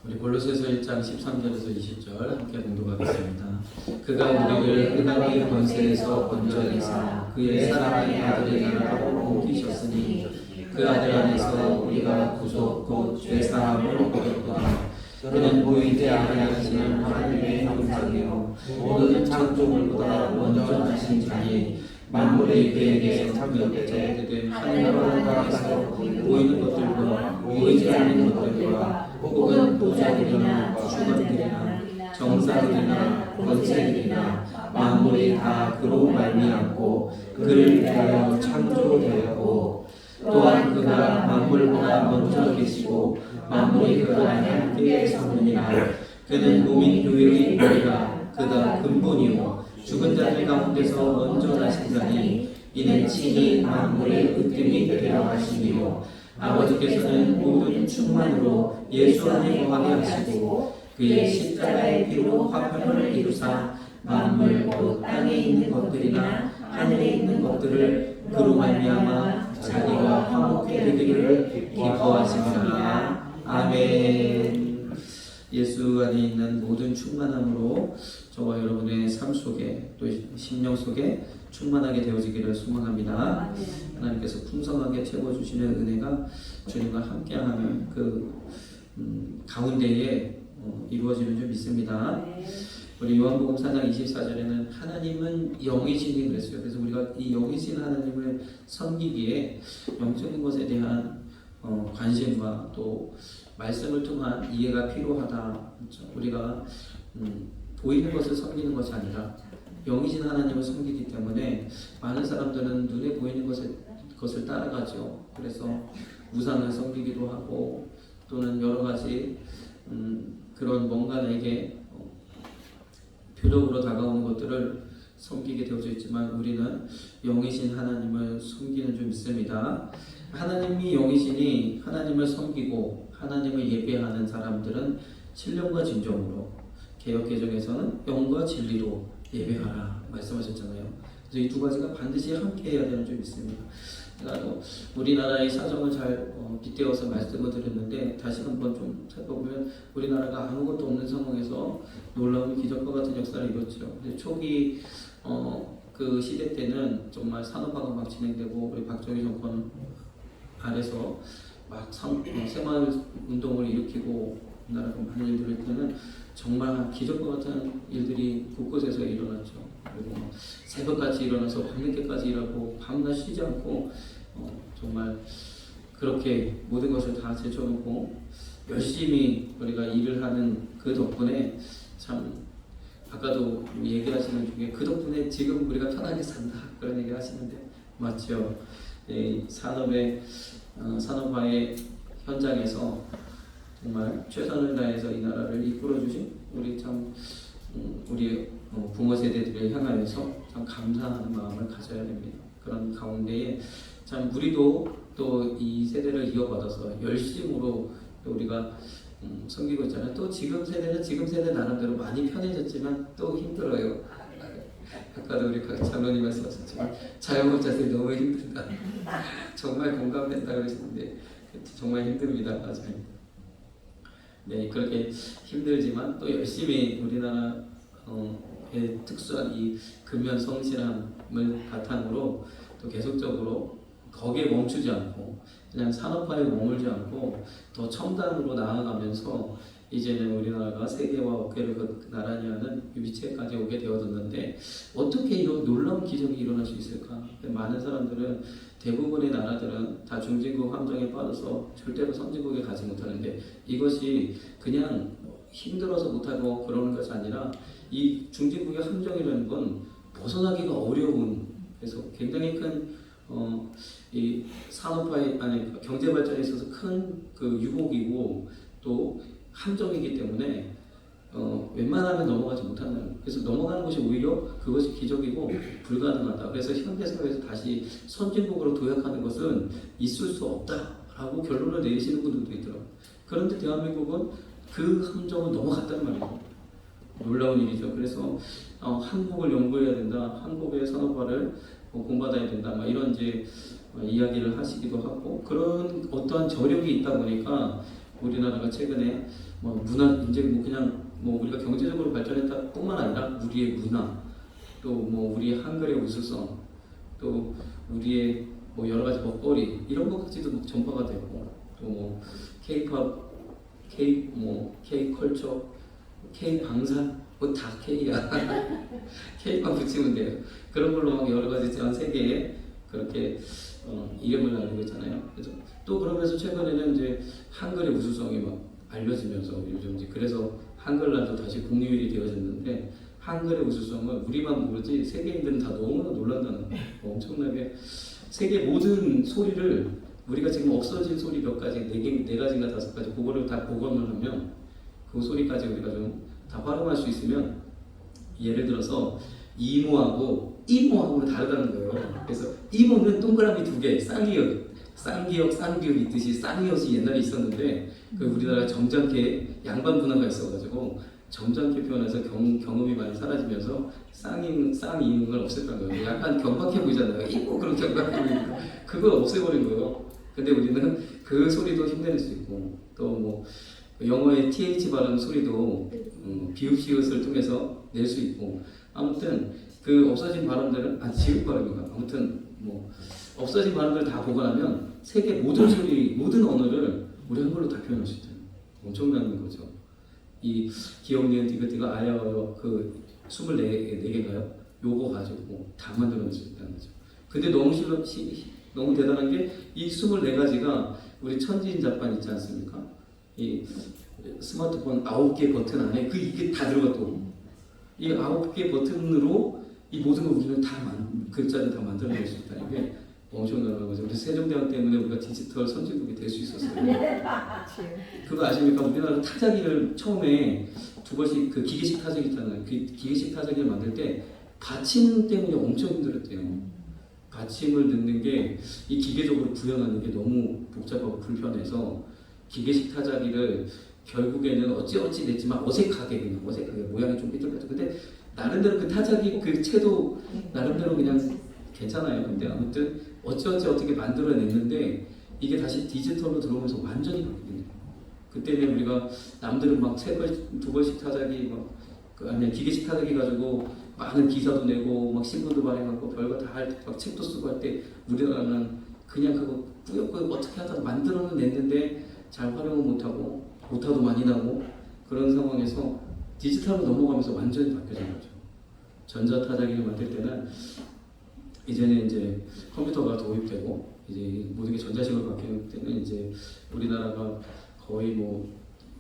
우리 골로새서 1장 13절에서 20절 함께 공독하겠습니다. 그가 우리를 흑암의 권세에서 건져내사 그의 사랑의 아들의 나라로 옮기셨으니 그 아들 안에서 우리가 구속 곧 죄사함을 얻었거든요. 그는 보이지 아니하시는 하나님의 형상이요 모든 창조물보다 먼저 나신 자니 만물의 계획에 참여되게 된 하늘과 땅에서 보이는 것들과 보이지 않는 것들과 혹은 보좌들이나 주관들이나 정사들이나 권세들이나 만물이 다 그로 말미암고 그를 위하여 창조되었고 또한 그가 만물보다 먼저 계시고 만물이 그 안에 함께 섰느니라. 그는 몸인 교회의 머리라. 그가 근본이요 죽은 자들 가운데서 먼저 나신 자니 이는 친히 만물의 으뜸이 되려 하시니요 아버지께서는 모든 충만으로 예수 안에 거하게 하시고 그의 십자가의 피로 화평을 이루사 만물 곧 땅에 있는 것들이나 하늘에 있는 것들을 그로 말미암아 자기가 화목해 되기를 기뻐하시니라. 아멘. 예수 안에 있는 모든 충만함으로 저와 여러분의 삶 속에 또 심령 속에 충만하게 되어지기를 소망합니다. 하나님께서 풍성하게 채워주시는 은혜가 주님과 함께하는 그 가운데에 이루어지는 줄 믿습니다. 우리 요한복음 4장 24절에는 하나님은 영이시니 그랬어요. 그래서 우리가 이 영이신 하나님을 섬기기에 영적인 것에 대한 관심과 또 말씀을 통한 이해가 필요하다. 그렇죠? 우리가 보이는 것을 섬기는 것이 아니라 영이신 하나님을 섬기기 때문에 많은 사람들은 눈에 보이는 것을 따라가죠. 그래서 우상을 섬기기도 하고 또는 여러 가지 그런 뭔가 내게 표적으로 다가오는 것들을 섬기게 되어져 있지만 우리는 영이신 하나님을 섬기는 줄 믿습니다. 하나님이 영이시니 하나님을 섬기고 하나님을 예배하는 사람들은 신령과 진정으로 개역개정에서는 영과 진리로 예배하라 말씀하셨잖아요. 그래서 이 두 가지가 반드시 함께 해야 되는 줄 믿습니다. 나도 우리나라의 사정을 잘 빗대어서 말씀을 드렸는데 다시 한번 좀 살펴보면 우리나라가 아무것도 없는 상황에서 놀라운 기적과 같은 역사를 이뤘죠. 초기 그 시대 때는 정말 산업화가 막 진행되고 우리 박정희 정권 아래서 막 새마을 운동을 일으키고 나라가 많은 일들을 할 때는 정말 기적과 같은 일들이 곳곳에서 일어났죠. 그리고 새벽같이 일어나서 밤늦게까지 일하고 밤낮 쉬지 않고 정말 그렇게 모든 것을 다 제쳐놓고 열심히 우리가 일을 하는 그 덕분에 참 아까도 얘기하시는 중에 그 덕분에 지금 우리가 편하게 산다 그런 얘기 하시는데 맞죠? 산업화의 현장에서 정말 최선을 다해서 이 나라를 이끌어 주신 우리 참 우리 부모 세대들을 향하여서 참 감사하는 마음을 가져야 됩니다. 그런 가운데에 참 우리도 또 이 세대를 이어받아서 열심으로 우리가 섬기고 있잖아요. 또 지금 세대는 지금 세대 나름대로 많이 편해졌지만 또 힘들어요. 아까도 우리 장로님 말씀하셨지만 자영업자들이 너무 힘들다. 정말 공감된다 그러시는데 정말 힘듭니다. 맞아요. 네, 그렇게 힘들지만 또 열심히 우리나라의 특수한 이 근면 성실함을 바탕으로 또 계속적으로 거기에 멈추지 않고 그냥 산업화에 머물지 않고 더 첨단으로 나아가면서 이제는 우리나라가 세계와 어깨를 나란히 하는 위치에까지 오게 되어졌는데 어떻게 이런 놀라운 기적이 일어날 수 있을까? 많은 사람들은 대부분의 나라들은 다 중진국 함정에 빠져서 절대로 선진국에 가지 못하는데 이것이 그냥 힘들어서 못하고 그러는 것이 아니라 이 중진국의 함정이라는 건 벗어나기가 어려운 그래서 굉장히 큰 이 산업화에 경제 발전에 있어서 큰 그 유혹이고 또 함정이기 때문에 웬만하면 넘어가지 못하는 그래서 넘어가는 것이 오히려 그것이 기적이고 불가능하다. 그래서 현대 사회에서 다시 선진국으로 도약하는 것은 있을 수 없다라고 결론을 내리시는 분들도 있더라고요. 그런데 대한민국은 그 함정을 넘어갔단 말이에요. 놀라운 일이죠. 그래서 한국을 연구해야 된다. 한국의 산업화를 공부받아야 된다. 막 이런 이제 이야기를 하시기도 하고 그런 어떠한 저력이 있다 보니까 우리나라가 최근에 뭐 문화 이제 뭐 그냥 뭐 우리가 경제적으로 발전했다뿐만 아니라 우리의 문화 또 뭐 우리의 한글의 우수성 또 우리의 뭐 여러 가지 먹거리 이런 것까지도 막 전파가 되고 또 뭐 K-팝, K-컬처, K-방산 뭐 다 K야. K만 붙이면 돼요. 그런 걸로 막 여러 가지 전 세계에 그렇게 이름을 알리고 있잖아요. 그래서 또 그러면서 최근에는 이제 한글의 우수성이 막 알려지면서 요즘 이제 그래서 한글날도 다시 공휴일이 되어졌는데 한글의 우수성은 우리만 모르지 세계인들은 다 너무나 놀란다는 거예요. 엄청나게 세계 모든 소리를 우리가 지금 없어진 소리 몇 가지 네 가지인가 5가지 그거를 다 복원을 하면 그 소리까지 우리가 좀 다 활용할 수 있으면 예를 들어서 이모하고 이모하고는 다르다는 거예요. 그래서 이모는 동그라미 2개 쌍기역 쌍기역 쌍기역 있듯이 쌍이역이 옛날에 있었는데 그 우리나라 점잖게 양반 문화가 있어가지고 점잖게 표현해서 경험이 많이 사라지면서 쌍이응을 없앴던 거예요. 약간 경박해 보이잖아요. 이모 그런 경박해 보이니까 그걸 없애버린 거예요. 근데 우리는 그 소리도 흉내낼 수 있고 또 뭐 영어의 th 발음 소리도 비읍 시옷을 통해서 낼 수 있고 아무튼 그 없어진 발음들은 지읒 발음인가 아무튼 뭐 없어진 발음들 다 보관하면 세계 모든 소리 모든 언어를 우리 한글로 다 표현할 수 있잖아요. 엄청난 거죠. 이 기억 니은 디귿디가 아야어요 그 24개가요 요거 가지고 다 만들어낼 수 있다는 거죠. 근데 너무 대단한 게 이 24가지가 우리 천지인 잡반 있지 않습니까? 이 스마트폰 9개 버튼 안에 이게 다 들어갔고 이 9개 버튼으로 이 모든 걸 우리는 글자를 다 만들어낼 수 있다는 게 엄청난 거죠. 우리 세종대왕 때문에 우리가 디지털 선진국이 될 수 있었어요. 그거 아십니까? 우리나라 타자기를 처음에 2번씩 그 기계식 타자기 있잖아요. 그 기계식 타자기를 만들 때 받침 때문에 엄청 힘들었대요. 받침을 넣는 게 이 기계적으로 구현하는 게 너무 복잡하고 불편해서 기계식 타자기를 결국에는 어찌 냈지만 어색하게 모양이 좀 삐뚤빼뚤 근데 나름대로 그 타자기 그 채도 나름대로 그냥 괜찮아요. 근데 아무튼 어떻게 만들어냈는데 이게 다시 디지털로 들어오면서 완전히 바뀌거든요. 그때는 우리가 남들은 막 2번씩 타자기 아니 기계식 타자기 가지고 많은 기사도 내고 막 신문도 발행하고 별거 다 할 때 막 책도 쓰고 할 때 우리나라는 그냥 그거 꾸역꾸역 어떻게 하다가 만들어는 냈는데 잘 활용을 못하고 오타도 많이 나고 그런 상황에서 디지털로 넘어가면서 완전히 바뀌어진 거죠. 전자타자기를 만들 때는 이제는 이제 컴퓨터가 도입되고 이제 모든 게 전자식으로 바뀌는 때는 이제 우리나라가 거의 뭐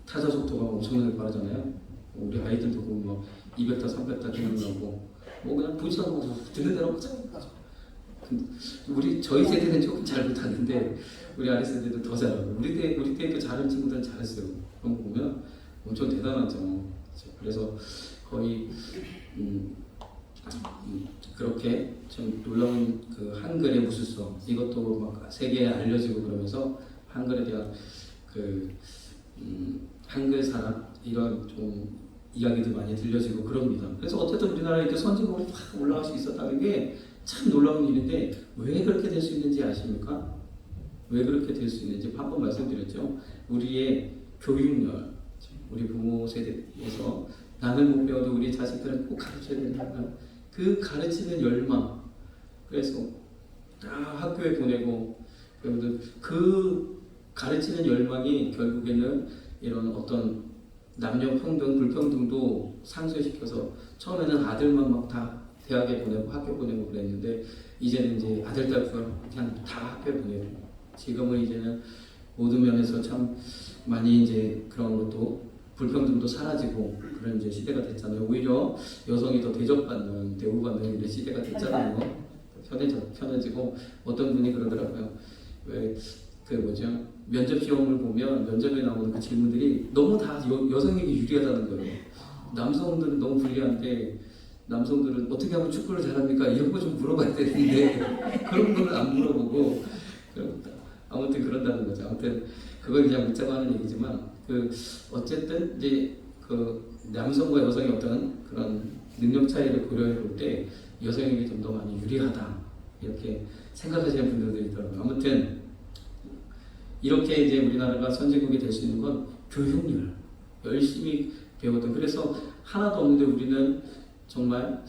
타자 속도가 엄청나게 빠르잖아요. 우리 아이들도 보면 막 200타, 300타 기능나고 뭐 그냥 보지도 않고 듣는 대로 저희 세대는 조금 잘 못하는데 우리 아래 세대는 더 잘하고 우리 때도 잘하는 친구들은 잘했어요. 그런 거 보면 엄청 대단하죠. 그래서 거의 그렇게 좀 놀라운 그 한글의 우수성 이것도 막 세계에 알려지고 그러면서 한글에 대한 그 한글 사랑 이런 좀 이야기도 많이 들려지고 그럽니다. 그래서 어쨌든 우리나라 이렇게 선진국으로 확 올라갈 수 있었다는 게 참 놀라운 일인데 왜 그렇게 될 수 있는지 아십니까? 왜 그렇게 될 수 있는지 한번 말씀드렸죠. 우리의 교육열, 우리 부모 세대에서 나는 못 배워도 우리 자식들은 꼭 가르쳐야 된다는 그 가르치는 열망. 그래서 다 학교에 보내고 그 가르치는 열망이 결국에는 이런 어떤 남녀 평등, 불평등도 상쇄시켜서 처음에는 아들만 막 다 대학에 보내고 학교 보내고 그랬는데 이제는 이제 아들, 딸 그냥 다 학교에 보내고 지금은 이제는 모든 면에서 참 많이 이제 그런 것도 불평등도 사라지고 그런 이제 시대가 됐잖아요. 오히려 여성이 더 대접받는, 대우받는 이런 시대가 됐잖아요. 편해지고 어떤 분이 그러더라고요. 왜 그 면접 시험을 보면 면접에 나오는 그 질문들이 너무 다 여성에게 유리하다는 거예요. 남성들은 너무 불리한데 남성들은 어떻게 하면 축구를 잘합니까? 이런 거 좀 물어봐야 되는데 그런 거는 안 물어보고 아무튼 그런다는 거죠. 아무튼 그걸 그냥 묻자고 하는 얘기지만 그 어쨌든 이제 그 남성과 여성의 어떤 그런 능력 차이를 고려해 볼 때 여성에게 좀 더 많이 유리하다 이렇게 생각하시는 분들도 있더라고요. 아무튼 이렇게 이제 우리나라가 선진국이 될 수 있는 건 교육열 열심히 배웠던. 그래서 하나도 없는데 우리는 정말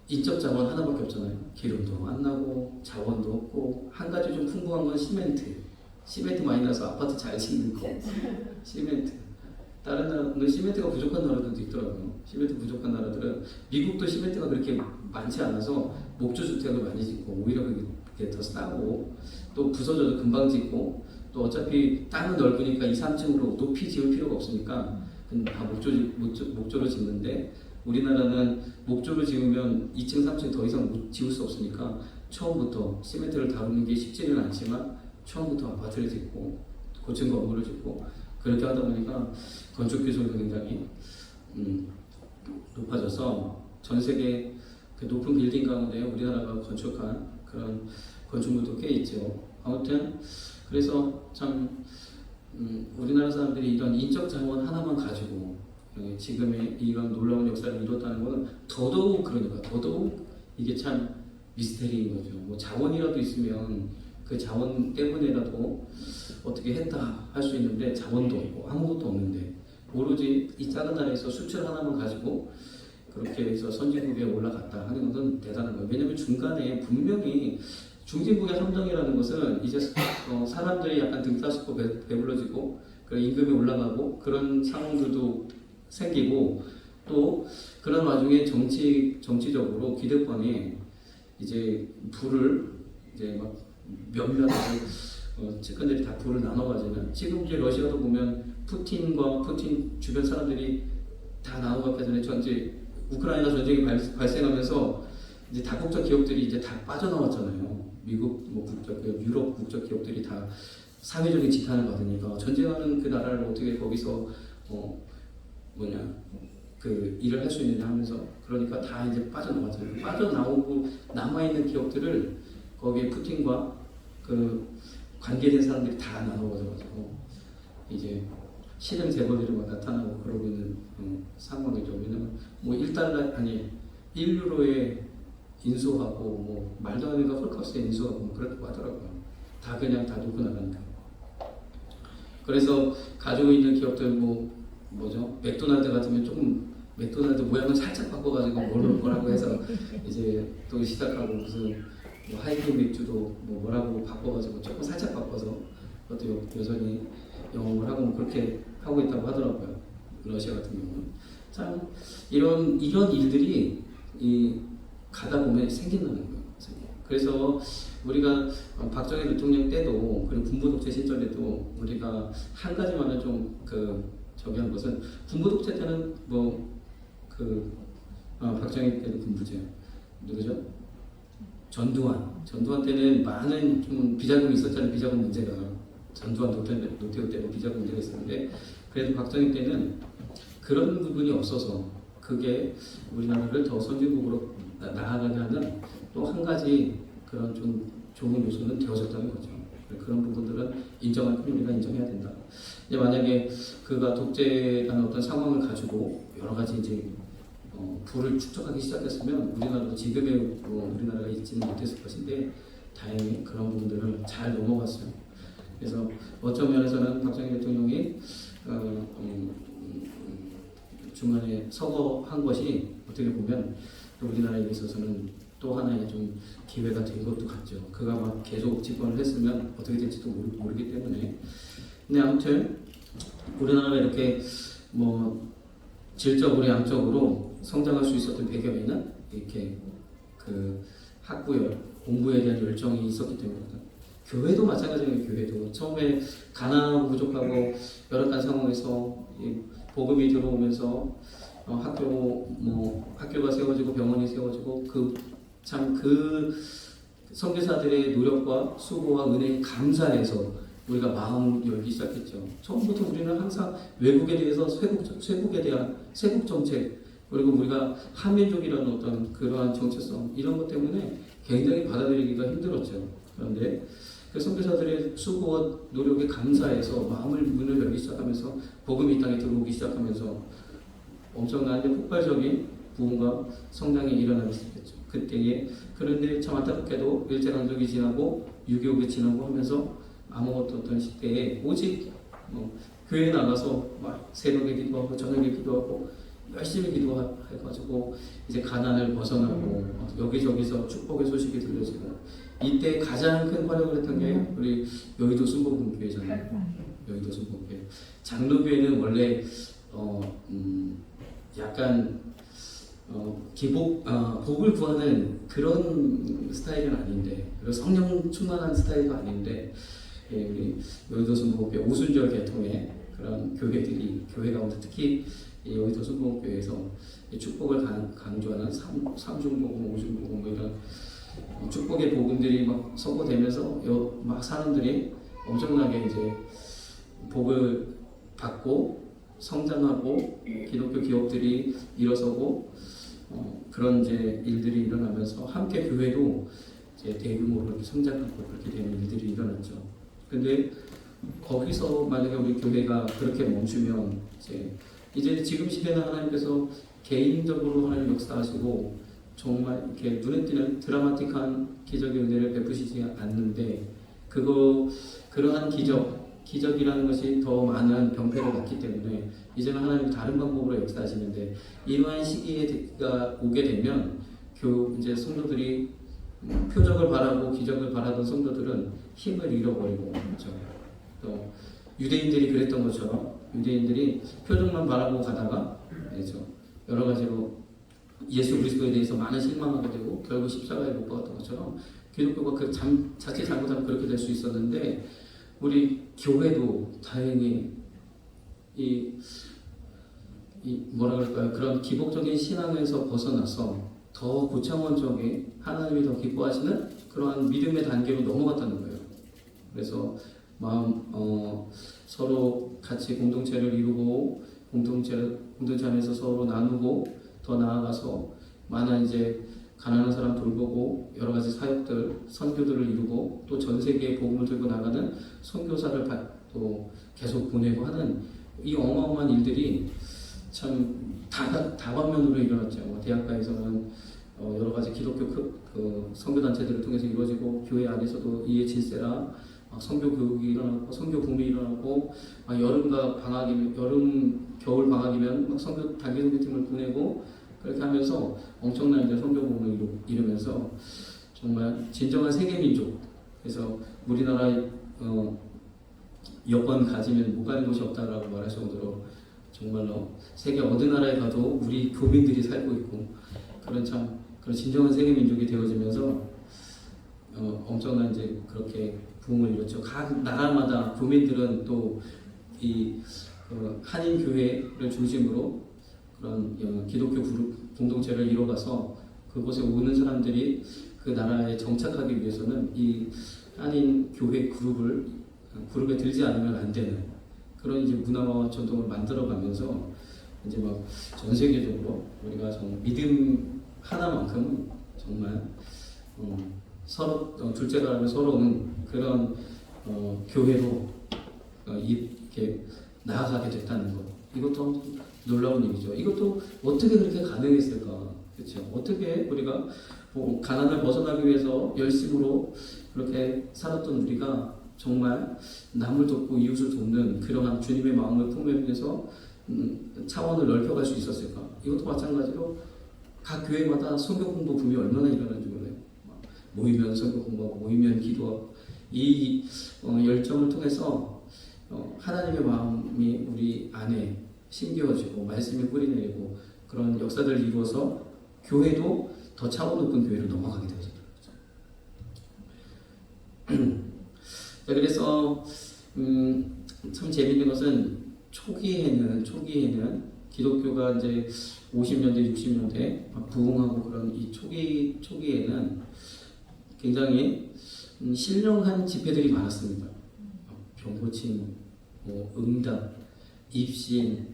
인적 자원 하나밖에 없잖아요. 기름도 안 나고 자원도 없고 한 가지 좀 풍부한 건 시멘트 많이 나서 아파트 잘 짓는 거. 시멘트. 다른 나라는 시멘트가 부족한 나라들도 있더라고요. 시멘트 부족한 나라들은 미국도 시멘트가 그렇게 많지 않아서 목조 주택을 많이 짓고 오히려 그게 더 싸고 또 부서져도 금방 짓고 또 어차피 땅은 넓으니까 2, 3층으로 높이 지을 필요가 없으니까 다 목조로 짓는데 우리나라는 목조로 지으면 2층, 3층 더 이상 지을 수 없으니까 처음부터 시멘트를 다루는 게 쉽지는 않지만 처음부터 아파트를 짓고 고층 건물을 짓고 그렇게 하다 보니까 건축 기술도 굉장히 높아져서 전 세계 그 높은 빌딩 가운데 우리나라가 건축한 그런 건축물도 꽤 있죠. 아무튼 그래서 참 우리나라 사람들이 이런 인적 자원 하나만 가지고 지금의 이런 놀라운 역사를 이뤘다는 것은 더더욱 그러니까 더더욱 이게 참 미스테리인 거죠. 뭐 자원이라도 있으면 그 자원 때문에라도 어떻게 했다 할 수 있는데 자원도 없고 아무것도 없는데 오로지 이 작은 나라에서 수출 하나만 가지고 그렇게 해서 선진국에 올라갔다 하는 것은 대단한 거예요. 왜냐하면 중간에 분명히 중진국의 함정이라는 것은 이제 사람들이 약간 등 따시고 배불러지고 임금이 올라가고 그런 상황들도 생기고 또 그런 와중에 정치적으로 기득권이 이제 부를 이제 막 몇몇 측근들이 다 부를 나눠가지는 지금 이제 러시아도 보면 푸틴과 푸틴 주변 사람들이 다 나눠갔기 전에 전체 우크라이나 전쟁이 발생하면서 이제 다국적 기업들이 이제 다 빠져나왔잖아요. 미국 뭐 국적, 유럽 국적 기업들이 다 사회적인 지탄을 받으니까 전쟁하는 그 나라를 어떻게 거기서 그 일을 할 수 있느냐 하면서 그러니까 다 이제 빠져나왔잖아요. 빠져나오고 남아있는 기업들을 거기에 푸틴과 그 관계된 사람들이 다 나눠가지고 이제 실행 재벌들이 막 나타나고 그러고 있는 상황이죠. 왜냐면 뭐 1달러 아니 1유로에 인수하고 뭐 말도 안 되니까 홀값에 인수하고 뭐 그렇다고 하더라고요. 다 그냥 다 놓고 나가니까. 그래서 가지고 있는 기업들 뭐죠? 맥도날드 같으면 조금 맥도날드 모양을 살짝 바꿔가지고 뭐라고 해서 이제 또 시작하고 무슨 뭐 하이킹 맥주도 뭐라고 바꿔가지고 조금 살짝 바꿔서 그것도 여전히 영업을 하고 뭐 그렇게 하고 있다고 하더라고요. 러시아 같은 경우는 참 이런 일들이 가다 보면 생긴다는 거예요. 그래서 우리가 박정희 대통령 때도 그리고 군부 독재 시절에도 우리가 한 가지만은 좀 저기 한 것은 군부 독재 때는 박정희 때도 군부제 누구죠? 전두환 때는 많은 좀 비자금이 있었잖아요. 비자금 문제가 전두환 노태우 때도 비자금 문제가 있었는데 그래도 박정희 때는 그런 부분이 없어서 그게 우리나라를 더 선진국으로 나아가게 하는 또 한 가지 그런 좀 좋은 요소는 되어졌다는 거죠. 그런 부분들은 우리가 인정해야 된다. 이제 만약에 그가 독재라는 어떤 상황을 가지고 여러 가지 이제 부를 축적하기 시작했으면 우리나라도 지금의 우리나라가 있지는 못했을 것인데 다행히 그런 부분들을 잘 넘어갔어요. 그래서 어떤 면에서는 박정희 대통령이 중간에 서거한 것이 어떻게 보면 우리나라에 있어서는 또 하나의 좀 기회가 된 것도 같죠. 그가 막 계속 집권을 했으면 어떻게 될지도 모르기 때문에. 근데 아무튼 우리나라가 이렇게 질적으로 양적으로 성장할 수 있었던 배경에는 이렇게 그 학구열, 공부에 대한 열정이 있었기 때문입니다. 교회도 마찬가지예요. 교회도 처음에 가난하고 부족하고 열악한 상황에서 복음이 들어오면서 학교가 세워지고 병원이 세워지고 그 선교사들의 노력과 수고와 은혜에 감사해서 우리가 마음을 열기 시작했죠. 처음부터 우리는 항상 외국에 대해서 쇄국에 대한 세국 정책 그리고 우리가 한민족이라는 어떤 그러한 정체성 이런 것 때문에 굉장히 받아들이기가 힘들었죠. 그런데 그 선교사들의 수고와 노력에 감사해서 문을 열기 시작하면서 복음이 이 땅에 들어오기 시작하면서 엄청난 폭발적인 부흥과 성장이 일어나기 시작했죠. 그때에 그런데 참 안타깝게도 일제강점기 지나고 6.25가 지나고 하면서 아무것도 없던 시대에 오직 교회에 나가서 막 새벽에 기도하고 저녁에 기도하고 열심히 기도해가지고 이제 가난을 벗어나고 여기저기서 축복의 소식이 들려지고 이때 가장 큰 활약을 했던 게 우리 여의도 순복음교회잖아요. 여의도 순복음교회. 장로교회는 원래 약간 복을 구하는 그런 스타일은 아닌데, 그리고 성령 충만한 스타일도 아닌데, 우리 여의도 순복음교회 오순절 계통의 그런 교회 가운데 특히 여의도 순복음교회에서 축복을 강조하는 삼중복음, 오중복음 이런 축복의 복음들이 막 선포되면서 막 사람들이 엄청나게 이제 복을 받고 성장하고 기독교 기업들이 일어서고 그런 이제 일들이 일어나면서 함께 교회도 이제 대규모로 이렇게 성장하고 그렇게 되는 일들이 일어났죠. 근데 거기서 만약에 우리 교회가 그렇게 멈추면 이제 지금 시대는 하나님께서 개인적으로 하나님 역사하시고 정말 이렇게 눈에 띄는 드라마틱한 기적의 은혜를 베푸시지 않는데 그러한 기적이라는 것이 더 많은 병폐를 낳기 때문에 이제는 하나님 다른 방법으로 역사하시는데 이러한 시기가 오게 되면 이제 성도들이 표적을 바라고 기적을 바라던 성도들은 힘을 잃어버리고 그렇죠. 또 유대인들이 그랬던 것처럼 유대인들이 표적만 바라고 가다가 그렇죠. 여러 가지로 예수 그리스도에 대해서 많은 실망하게 되고 결국 십자가에 못 박았던 것처럼 기독교가 자칫 잘못하면 그렇게 될 수 있었는데 우리 교회도 다행히 이 뭐라 그럴까요? 그런 기복적인 신앙에서 벗어나서 더 고차원적인 하나님이 더 기뻐하시는 그러한 믿음의 단계로 넘어갔다는 거예요. 그래서 서로 같이 공동체를 이루고 공동체 안에서 서로 나누고 더 나아가서 많은 이제 가난한 사람 돌보고 여러 가지 사역들, 선교들을 이루고 또 전 세계에 복음을 들고 나가는 선교사를 또 계속 보내고 하는 이 어마어마한 일들이 참 다방면으로 일어났죠. 대학가에서는 여러 가지 기독교 그 선교단체들을 통해서 이루어지고 교회 안에서도 이해 질세라 선교 교육이 일어나고 선교 붐이 일어나고 겨울 방학이면 막 선교 단기 선교팀을 보내고 그렇게 하면서 엄청난 이제 선교 붐을 이루면서 정말 진정한 세계 민족. 그래서 우리나라 여권 가지면 못 가는 곳이 없다라고 말할 정도로 정말로 세계 어느 나라에 가도 우리 교민들이 살고 있고 그런 진정한 세계 민족이 되어지면서 엄청난 이제 그렇게 부흥을 이뤘죠. 각 나라마다 교민들은 또 이 한인 교회를 중심으로 그런 기독교 그룹 공동체를 이뤄가서 그곳에 오는 사람들이 그 나라에 정착하기 위해서는 이 한인 교회 그룹에 들지 않으면 안 되는 그런 이제 문화와 전통을 만들어가면서 이제 막 전 세계적으로 우리가 믿음 하나만큼 정말 서로 둘째가 하면 서로는 그런 교회로 이렇게 나아가게 됐다는 것. 이것도 놀라운 일이죠. 이것도 어떻게 그렇게 가능했을까? 그렇죠? 어떻게 우리가 가난을 벗어나기 위해서 열심으로 그렇게 살았던 우리가 정말 남을 돕고 이웃을 돕는 그러한 주님의 마음을 품으면서 차원을 넓혀갈 수 있었을까? 이것도 마찬가지로 각 교회마다 선교 공부 붐이 얼마나 일어나는지 몰라요. 모이면 선교 공부하고 모이면 기도하고 이 열정을 통해서 하나님의 마음이 우리 안에 심겨지고 말씀이 뿌리내리고 그런 역사들을 이루어서 교회도 더 차원 높은 교회로 넘어가게 되죠. 그래서 참 재밌는 것은 초기에는 기독교가 이제 50년대, 60년대 부흥하고 그런 이 초기에는 굉장히 신령한 집회들이 많았습니다. 병고침, 응답, 입신,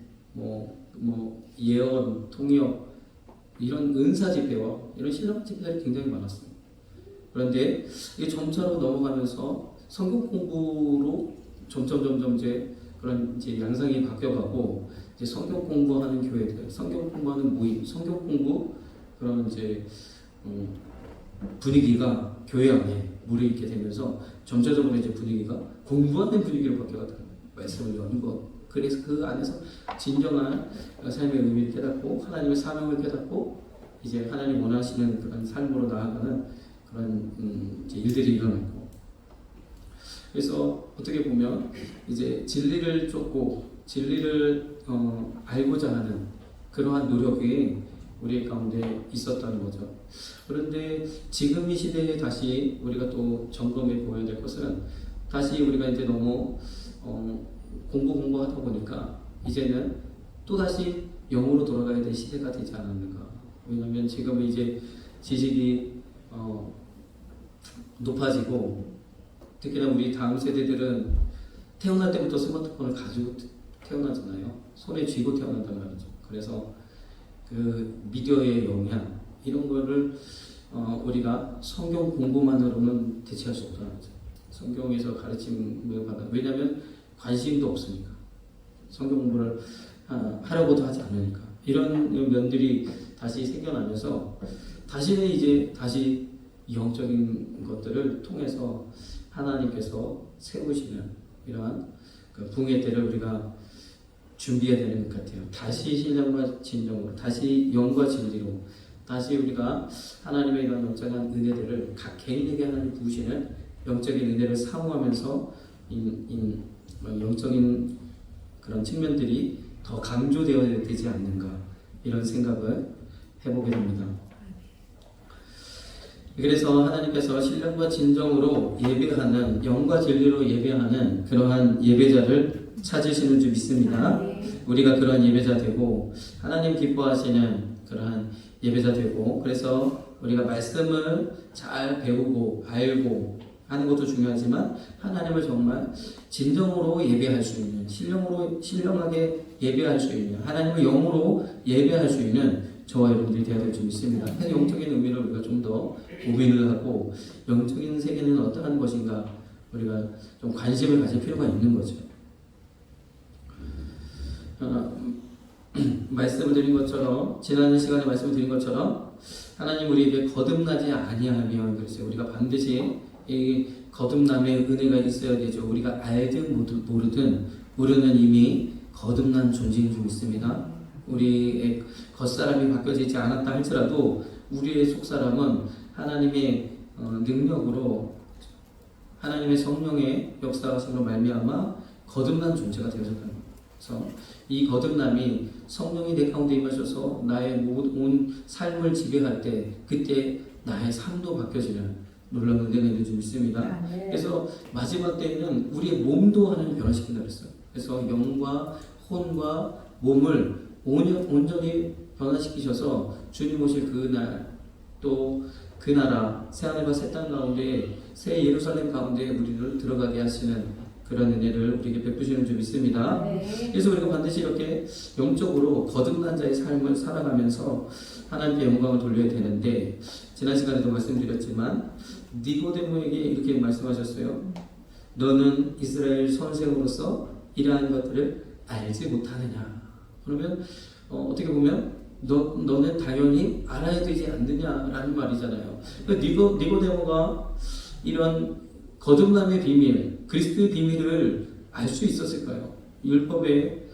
예언, 통역 이런 은사 집회와 이런 신령 집회들이 굉장히 많았어요. 그런데 이게 점차로 넘어가면서 성경 공부로 점점 이제 그런 이제 양상이 바뀌어가고 이제 성경 공부하는 교회들, 성경 공부하는 모임, 성경 공부 그런 이제 분위기가 교회 안에 무르익게 되면서 점차적으로 이제 분위기가 공부하는 분위기로 바뀌어가더라고요. 말씀을 연구. 그래서 그 안에서 진정한 삶의 의미를 깨닫고 하나님의 사명을 깨닫고 이제 하나님 원하시는 그런 삶으로 나아가는 그런 이제 일들이 일어났고, 그래서 어떻게 보면 이제 진리를 쫓고 진리를 알고자 하는 그러한 노력이 우리 가운데 있었다는 거죠. 그런데 지금 이 시대에 다시 우리가 또 점검해 보아야 될 것은, 다시 우리가 이제 너무 공부하다 보니까 이제는 또다시 영으로 돌아가야 될 시대가 되지 않았는가. 왜냐하면 지금 이제 지식이 높아지고, 특히나 우리 다음 세대들은 태어날 때부터 스마트폰을 가지고 태어나잖아요. 손에 쥐고 태어난단 말이죠. 그래서 그 미디어의 영향 이런 거를 우리가 성경 공부만으로는 대체할 수 없다는 거죠. 성경에서 가르침을 받아. 왜냐하면 관심도 없으니까. 성경 공부를 하려고도 하지 않으니까. 이런 면들이 다시 생겨나면서 다시는 이제 다시 영적인 것들을 통해서 하나님께서 세우시는 이러한 그 붕의 때를 우리가 준비해야 되는 것 같아요. 다시 신령과 진정으로, 다시 영과 진리로, 다시 우리가 하나님의 이런 영적인 은혜들을 각 개인에게 하나님 부으시는 영적인 은혜를 사모하면서 영적인 그런 측면들이 더 강조되어야 되지 않는가, 이런 생각을 해보게 됩니다. 그래서 하나님께서 신령과 진정으로 예배하는, 영과 진리로 예배하는 그러한 예배자를 찾으시는 줄 믿습니다. 우리가 그러한 예배자 되고 하나님 기뻐하시는 그러한 예배자 되고, 그래서 우리가 말씀을 잘 배우고 알고 하는 것도 중요하지만 하나님을 정말 진정으로 예배할 수 있는, 신령하게 예배할 수 있는, 하나님을 영으로 예배할 수 있는 저와 여러분들이 되어야 될 줄 믿습니다. 영적인 의미를 우리가 좀 더 고민을 하고, 영적인 세계는 어떠한 것인가 우리가 좀 관심을 가질 필요가 있는 거죠. 말씀을 드린 것처럼, 지난 시간에 말씀을 드린 것처럼 하나님 우리에게 거듭나지 아니하면, 그랬어요. 우리가 반드시 이 거듭남의 은혜가 있어야 되죠. 우리가 알든 모르든 우리는 이미 거듭난 존재인 줄 믿습니다. 우리의 겉사람이 바뀌어지지 않았다 할지라도 우리의 속사람은 하나님의 능력으로, 하나님의 성령의 역사하심으로 말미암아 거듭난 존재가 되어졌다는 거예요. 그래서 이 거듭남이 성령이 내 가운데 임하셔서 나의 온 삶을 지배할 때, 그때 나의 삶도 바뀌어지는 놀라운 은혜가 있는 줄 믿습니다. 그래서 마지막 때에는 우리의 몸도 하나님 변화시킨다 그랬어요. 그래서 영과 혼과 몸을 온전히 변화시키셔서 주님 오실 그날, 또 그 나라, 새하늘과 새 땅 가운데, 새 예루살렘 가운데 우리를 들어가게 하시는 그런 은혜를 우리에게 베푸시는 줄 믿습니다. 그래서 우리가 반드시 이렇게 영적으로 거듭난 자의 삶을 살아가면서 하나님께 영광을 돌려야 되는데, 지난 시간에도 말씀드렸지만 니고데모에게 이렇게 말씀하셨어요. 너는 이스라엘 선생으로서 이러한 것들을 알지 못하느냐. 그러면 어떻게 보면 너는 당연히 알아야 되지 않느냐라는 말이잖아요. 그러니까 니고데모가 이런 거듭남의 비밀, 그리스도의 비밀을 알 수 있었을까요? 율법에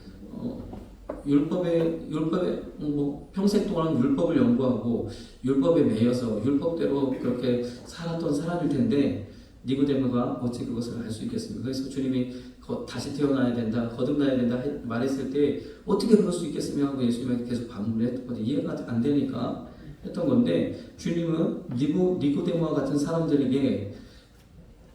뭐 평생 동안 율법을 연구하고 율법에 매여서 율법대로 그렇게 살았던 사람일 텐데 니고데모가 어찌 그것을 알 수 있겠습니까? 그래서 주님이 다시 태어나야 된다, 거듭나야 된다 말했을 때 어떻게 그럴 수 있겠으며 하고 예수님에게 계속 반문을 했던 거죠. 이해가 안 되니까 했던 건데, 주님은 니고데모와 같은 사람들에게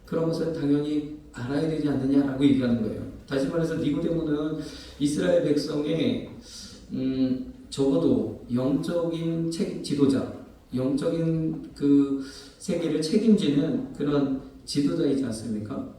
그런 것을 당연히 알아야 되지 않느냐라고 얘기하는 거예요. 다시 말해서 니고데모는 이스라엘 백성의 적어도 영적인 지도자, 영적인 그 세계를 책임지는 그런 지도자이지 않습니까?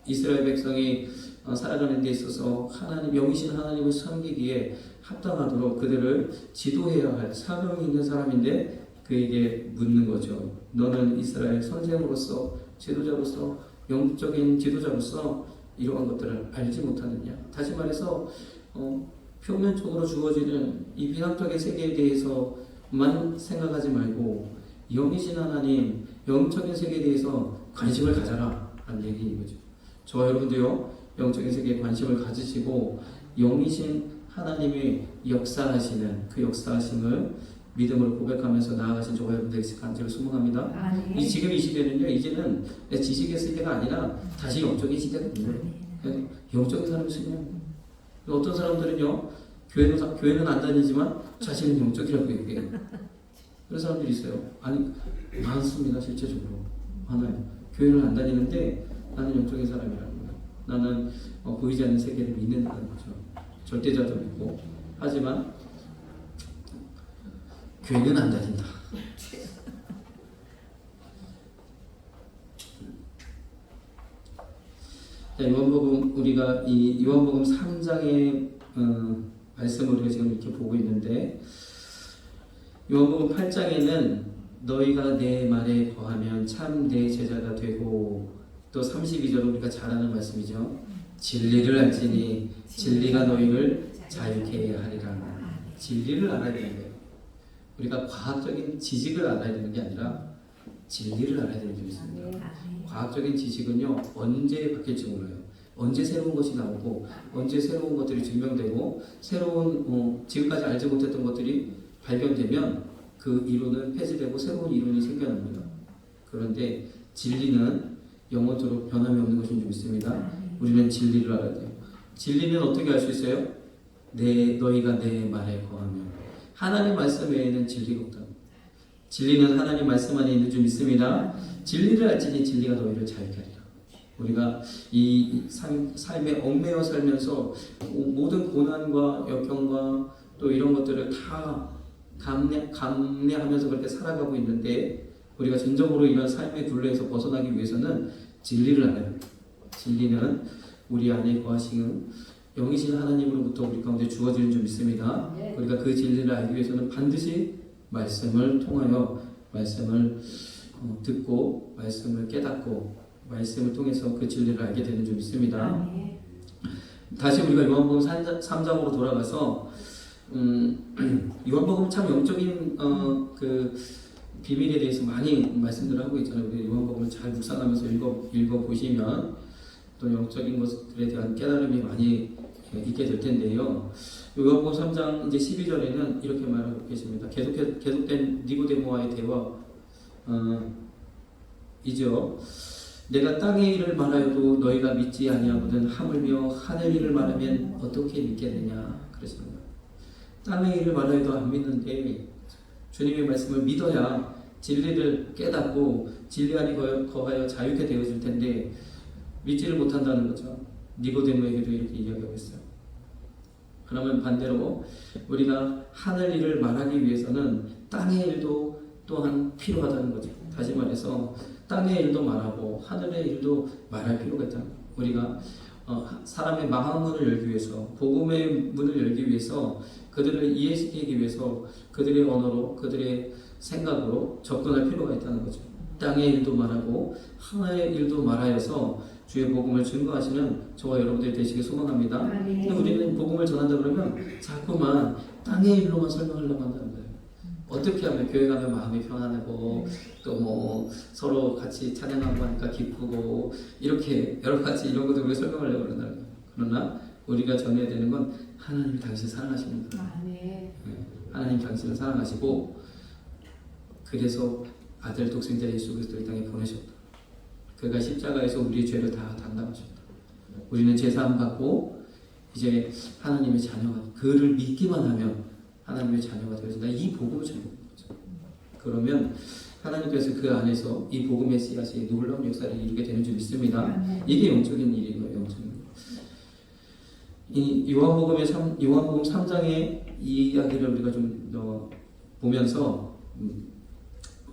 이스라엘 백성이 살아가는 데 있어서 영이신 하나님을 섬기기에 합당하도록 그들을 지도해야 할 사명이 있는 사람인데, 그에게 묻는 거죠. 너는 이스라엘 선생으로서, 지도자로서, 영적인 지도자로서 이러한 것들을 알지 못하느냐. 다시 말해서 표면적으로 주어지는 이 비상적인 세계에 대해서만 생각하지 말고 영이신 하나님, 영적인 세계에 대해서 관심을 가져라 라는 얘기인 거죠. 저와 여러분도요 영적인 세계에 관심을 가지시고 영이신 하나님이 역사하시는 그 역사하심을 믿음으로 고백하면서 나아가신 저와 여러분 되시길 간절히 소망합니다. 지금 이 시대는요 이제는 지식의 시대가 아니라 다시 영적인 시대가 있는 거예요. 영적인 사람이 있으면 어떤 사람들은요 교회는 안 다니지만 자신은 영적이라고 얘기해요. 그런 사람들이 있어요. 아니 많습니다. 실제적으로 많아요. 교회를 안 다니는데 나는 영적인 사람이라는 거예요. 나는 보이지 않는 세계를 믿는다는 거죠. 절대자도 믿고 하지만 교회는 안 다닌다. 자, 요한복음 우리가 이 요한복음 3장의 말씀을 우리가 지금 이렇게 보고 있는데 요한복음 8장에는 너희가 내 말에 거하면 참 내 제자가 되고 또 32절 우리가 잘 아는 말씀이죠. 진리를 알지니 진리가 너희를 자유케 하리라. 진리를 알아야 되는 거예요. 우리가 과학적인 지식을 알아야 되는 게 아니라 진리를 알아야 되는 게 있습니다. 과학적인 지식은요 언제 바뀔지 몰라요. 언제 새로운 것이 나오고 언제 새로운 것들이 증명되고 새로운 지금까지 알지 못했던 것들이 발견되면 그 이론은 폐지되고 새로운 이론이 생겨납니다. 그런데 진리는 영원토록 변함이 없는 것인 줄 믿습니다. 우리는 진리를 알아야 돼요. 진리는 어떻게 알 수 있어요? 너희가 내 말에 거하면. 하나님 말씀 외에는 진리가 없다. 진리는 하나님 말씀 안에 있는 줄 믿습니다. 진리를 알지니 진리가 너희를 자유케 하리라. 우리가 이 삶에 얽매여 살면서 모든 고난과 역경과 또 이런 것들을 다 감내하면서 그렇게 살아가고 있는데 우리가 진정으로 이런 삶의 굴레에서 벗어나기 위해서는 진리를 알아야 합니다. 진리는 우리 안에 거하시는 영이신 하나님으로부터 우리 가운데 주어지는 줄 믿습니다. 우리가 그 진리를 알기 위해서는 반드시 말씀을 통하여 말씀을 듣고 말씀을 깨닫고 말씀을 통해서 그 진리를 알게 되는 줄 믿습니다. 다시 우리가 요한복음 3장으로 돌아가서 요한복음 참 영적인 그 비밀에 대해서 많이 말씀들을 하고 있잖아요. 우리 요한복음을 잘 묵상하면서 읽어 보시면 또 영적인 것들에 대한 깨달음이 많이 있게 될 텐데요. 요한복음 3장 이제 12절에는 이렇게 말하고 계십니다. 계속된 니고데모와의 대화 이죠. 내가 땅의 일을 말하여도 너희가 믿지 아니하거든 하물며 하늘 일을 말하면 어떻게 믿겠느냐 그러시는 거예요. 땅의 일을 말하여도 안 믿는데 주님의 말씀을 믿어야 진리를 깨닫고 진리 안에 거하여 자유케 되어질 텐데 믿지를 못한다는 거죠. 니고데모에게도 이렇게 이야기하고 있어요. 그러면 반대로 우리가 하늘 일을 말하기 위해서는 땅의 일도 또한 필요하다는 거죠. 다시 말해서 땅의 일도 말하고 하늘의 일도 말할 필요가 있다. 우리가 사람의 마음문을 열기 위해서 복음의 문을 열기 위해서 그들을 이해시키기 위해서 그들의 언어로 그들의 생각으로 접근할 필요가 있다는 거죠. 땅의 일도 말하고 하늘의 일도 말하여서 주의 복음을 증거하시는 저와 여러분들이 되시길 소망합니다. 근데 우리는 복음을 전한다 그러면 자꾸만 땅의 일로만 설명하려고 한다는 거예요. 어떻게 하면 교회 가면 마음이 편안하고 또 뭐 서로 같이 찬양하고 하니까 기쁘고 이렇게 여러 가지 이런 것들 우리가 설명하려고 그런다는 거예요. 그러나 우리가 전해야 되는 건 하나님이 당신을 사랑하십니다. 하나님 당신을 사랑하시고 그래서 아들 독생자 예수 그리스도를 이 땅에 보내셨다. 그가 십자가에서 우리의 죄를 다 담당하셨다. 우리는 제사함 받고 이제 하나님의 자녀가 그를 믿기만 하면 하나님의 자녀가 되어진다. 이 복음을 전하는 거죠. 그러면 하나님께서 그 안에서 이 복음의 씨앗이 놀라운 역사를 이루게 되는 줄 믿습니다. 이게 영적인 일인 거예요. 영적인. 이 요한복음 3장의 이 이야기를 우리가 좀 보면서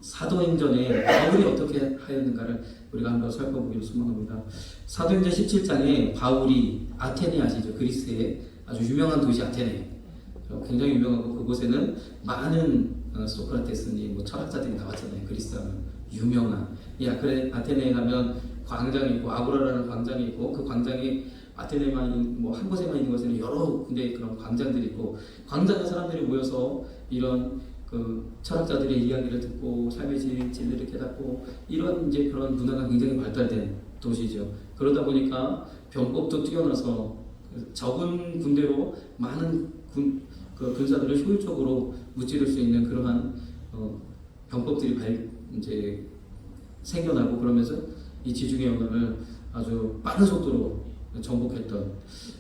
사도행전에 바울이 어떻게 하였는가를 우리가 한번 살펴보기를 소망합니다. 사도행전 17장에 바울이 아테네 아시죠? 그리스의 아주 유명한 도시 아테네. 굉장히 유명하고 그곳에는 많은 소크라테스니 뭐 철학자들이 나왔잖아요. 그리스 하면 유명한. 그래 아테네에 가면 광장이 있고 아고라라는 광장이 있고 그 광장이 아테네만 뭐 한 곳에만 있는 것에는 여러 군데 그런 광장들이 있고 광장에 사람들이 모여서 이런 그 철학자들의 이야기를 듣고 삶의 진리를 깨닫고 이런 이제 그런 문화가 굉장히 발달된 도시죠. 그러다 보니까 병법도 뛰어나서 적은 군대로 많은 그 군사들을 효율적으로 무찌를 수 있는 그러한 병법들이 이제 생겨나고 그러면서 이 지중해 연안을 아주 빠른 속도로 정복했던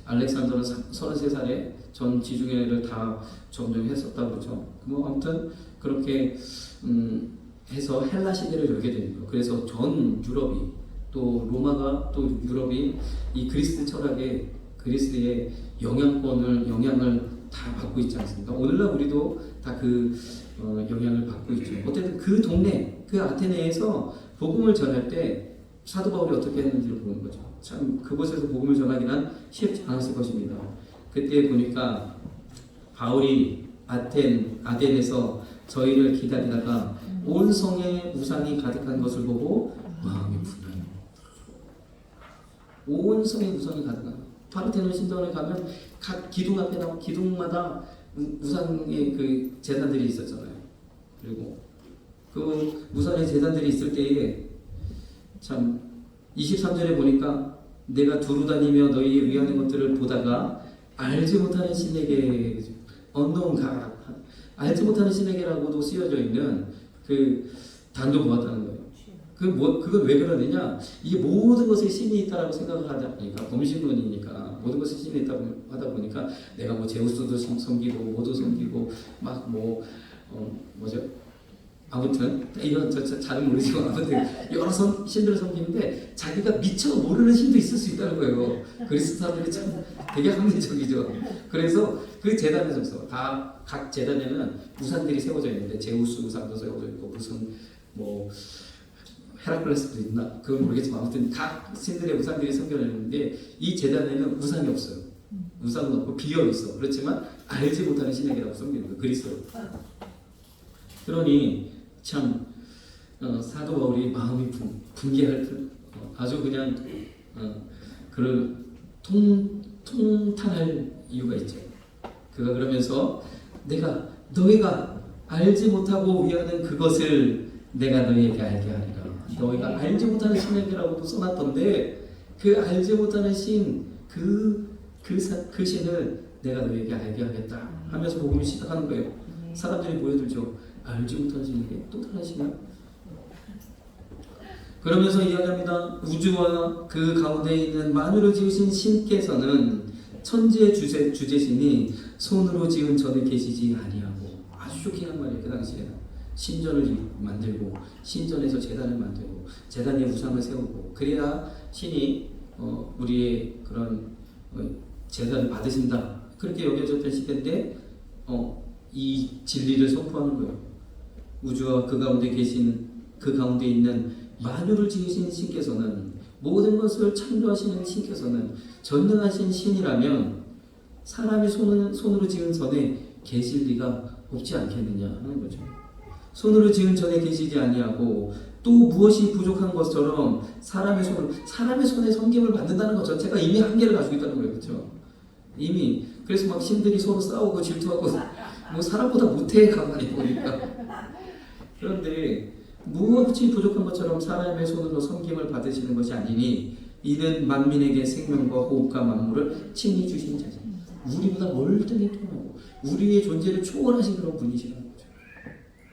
알렉산더는 33살에 전 지중해를 다 점령했었다고 그러죠. 뭐 아무튼 그렇게 해서 헬라 시대를 열게 됩니다. 그래서 전 유럽이 또 로마가 또 유럽이 이 그리스 철학의 그리스의 영향을 다 받고 있지 않습니까? 오늘날 우리도 다 그 영향을 받고 있죠. 어쨌든 그 동네 그 아테네에서 복음을 전할 때 사도 바울이 어떻게 했는지를 보는 거죠. 참 그곳에서 복음을 전하기는 쉽지 않았을 것입니다. 그때 보니까 바울이 아덴에서 저희를 기다리다가 온 성에 우상이 가득한 것을 보고 마음이 분해요. 온 성에 우상이 가득한 파르테논 신전에 가면 각 기둥마다 우상의 그 제단들이 있었잖아요. 그리고 그 우상의 제단들이 있을 때에 참 23절에 보니까 내가 두루 다니며 너희의 위하는 것들을 보다가 알지 못하는 신에게 알지 못하는 신에게라고도 쓰여져 있는 그 단도 보았다는 거예요. 그건 왜 그러느냐? 이게 모든 것에 신이 있다라고 생각을 하다 보니까 범신론이니까 모든 것에 신이 있다고 하다 보니까 내가 뭐 제우스도 섬기고 뭐도 섬기고 막 뭐죠? 아무튼 이건 잘은 모르지만 아무튼 여러 신들을 섬기는데 자기가 미처 모르는 신도 있을 수 있다는 거예요. 그리스 사람들이 참 되게 합리적이죠. 그래서 그 제단에서 각 제단에는 우상들이 세워져 있는데 제우스 우상도 세워져 있고 무슨 뭐 헤라클레스도 있나? 그건 모르겠지만 아무튼 각 신들의 우상들이 섬겨졌는데 이 제단에는 우상이 없어요. 우상은 없고 비어 있어. 그렇지만 알지 못하는 신에게라고 섬기는 거예요. 그리스도. 그러니 참 사도 바울이 마음이 분개할 듯 아주 그냥 그를 통탄할 이유가 있죠. 그가 그러면서 너희가 알지 못하고 위하는 그것을 내가 너희에게 알게 하리라. 너희가 알지 못하는 신에게라고도 써놨던데 그 알지 못하는 신 그 신을 내가 너희에게 알게 하겠다 하면서 복음을 시작하는 거예요. 사람들이 모여들죠. 알지 못하는 신에게 또 다른 신이야? 그러면서 이야기합니다. 우주와 그 가운데 있는 만유를 지으신 신께서는 천지의 주제신이 손으로 지은 전에 계시지 아니하고 아주 쇼킹한 말이에요. 그 당시에는 신전을 만들고 신전에서 제단을 만들고 제단 위에 우상을 세우고 그래야 신이 우리의 그런 제단을 받으신다 그렇게 여겨졌던 시대인데 이 진리를 선포하는 거예요. 우주와 그 가운데 있는 만유를 지으신 신께서는 모든 것을 창조하시는 신께서는 전능하신 신이라면 사람이 손으로 지은 전에 계실 리가 없지 않겠느냐 하는 거죠. 손으로 지은 전에 계시지 아니하고 또 무엇이 부족한 것처럼 사람의 손에 섬김을 받는다는 것 자체가 이미 한계를 가지고 있다는 거예요. 그렇죠? 이미 그래서 막 신들이 서로 싸우고 질투하고 뭐 사람보다 못해 가만히 보니까. 그런데 무엇이 부족한 것처럼 사람의 손으로 섬김을 받으시는 것이 아니니 이는 만민에게 생명과 호흡과 만물을 친히 주신 자신. 우리보다 월등히 통하고 우리의 존재를 초월하신 그런 분이시라는 거죠.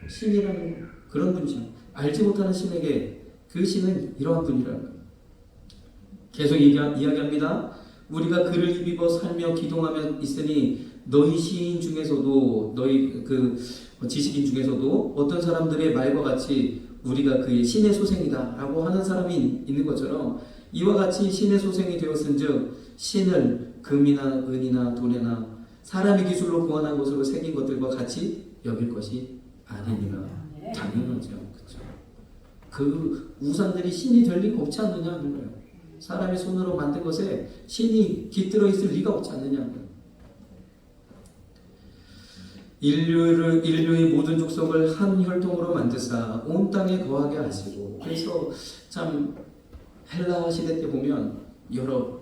신이라는 그런 분이시죠. 알지 못하는 신에게 그 신은 이러한 분이라는 거예요. 계속 이야기합니다. 우리가 그를 입어 살며 기동하며 있으니 너희 시인 중에서도 너희 그 지식인 중에서도 어떤 사람들의 말과 같이 우리가 그의 신의 소생이다라고 하는 사람이 있는 것처럼 이와 같이 신의 소생이 되었은즉 신을 금이나 은이나 돈이나 사람의 기술로 구원한 것으로 새긴 것들과 같이 여길 것이 아니니라. 당연하죠. 그렇죠. 그 우상들이 신이 될 리가 없지 않느냐 하는 거예요. 사람의 손으로 만든 것에 신이 깃들어 있을 리가 없지 않느냐 하는 거예요. 인류의 모든 족속을 한 혈통으로 만드사 온 땅에 거하게 하시고 그래서 참 헬라 시대 때 보면 여러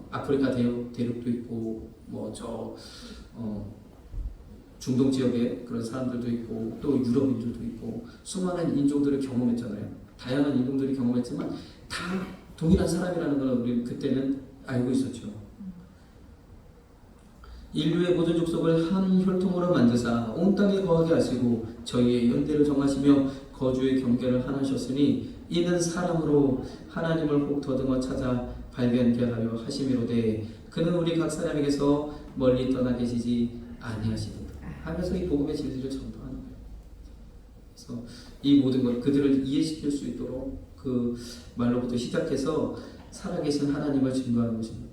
아프리카 대륙도 있고 뭐 중동 지역에 그런 사람들도 있고 또 유럽인들도 있고 수많은 인종들을 경험했잖아요. 다양한 인종들이 경험했지만 다 동일한 사람이라는 걸 우리 그때는 알고 있었죠. 인류의 모든 족속을 한 혈통으로 만드사 온 땅에 거하게 하시고 저희의 연대를 정하시며 거주의 경계를 하나셨으니 이는 사람으로 하나님을 혹 더듬어 찾아 발견케 하려 하심이로되 그는 우리 각 사람에게서 멀리 떠나 계시지 아니하시니 하면서 이 복음의 진리를 전파하는 거예요. 그래서 이 모든 것 그들을 이해시킬 수 있도록 그 말로부터 시작해서 살아계신 하나님을 증거하는 것입니다.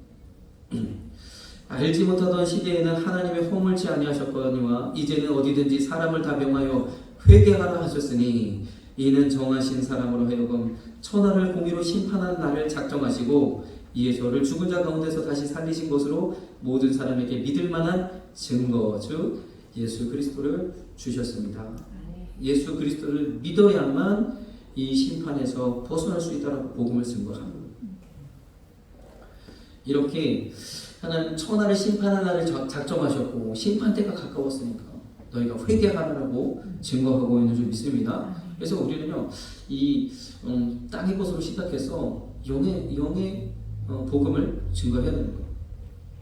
알지 못하던 시대에는 하나님의 허물지 아니하셨거니와 이제는 어디든지 사람을 다 명하여 회개하라 하셨으니 이는 정하신 사람으로 하여금 천하를 공의로 심판하는 날을 작정하시고 이에 저를 죽은 자 가운데서 다시 살리신 것으로 모든 사람에게 믿을 만한 증거 즉 예수 그리스도를 주셨습니다. 예수 그리스도를 믿어야만 이 심판에서 벗어날 수 있다라고 복음을 증거하는 거예요. 이렇게 하나님 천하를 심판하는 날을 작정하셨고 심판 때가 가까웠으니까 너희가 회개하라고 증거하고 있는 줄 믿습니다. 그래서 우리는요 이 땅의 것으로 시작해서 영의 복음을 증거해야 되는 거예요.